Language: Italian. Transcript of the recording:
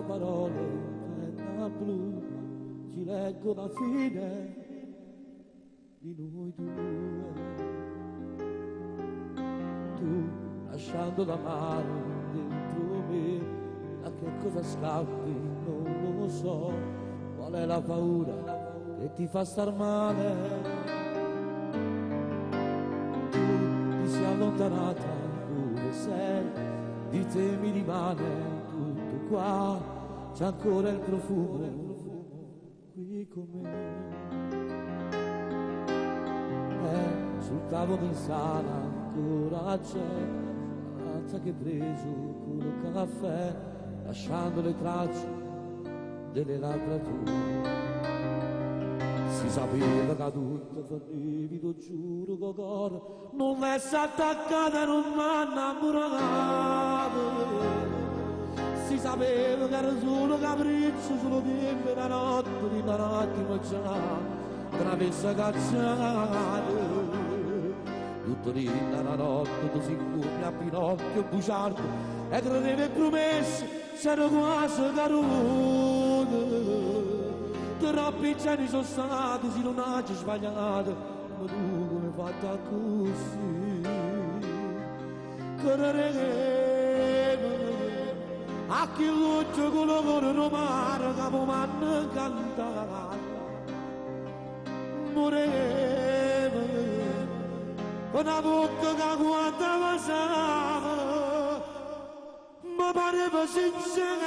tue parole, penna blu, ci leggo la fine di noi due. Tu, lasciando l'amaro dentro me, a che cosa scappi non lo so, qual è la paura che ti fa star male. Tu ti sei allontanata, dove sei, di te mi rimane tutto qua, c'è ancora il profumo qui con me. Sul tavolo in sala ancora c'è la tazza che hai preso col caffè, lasciando le tracce delle labbra tue. Si sapeva che tutto fallivido, giuro che cuore non l'esse attaccata e non mi ha innamorato. Si sapeva che era solo capriccio, solo tempo e la notte di un attimo già che l'avesse cacciato. Tutto rinda la notte, così come a Pinocchio bugiardo, e credeva e promesse, c'era quasi caduto. Troppi giorni sono stati, se non hai sbagliato, ma tu come hai fatto così? Correre a chi luce con lo cuore romano, che mi hanno cantato. Moreva con la bocca che quando passava mi pareva sincera.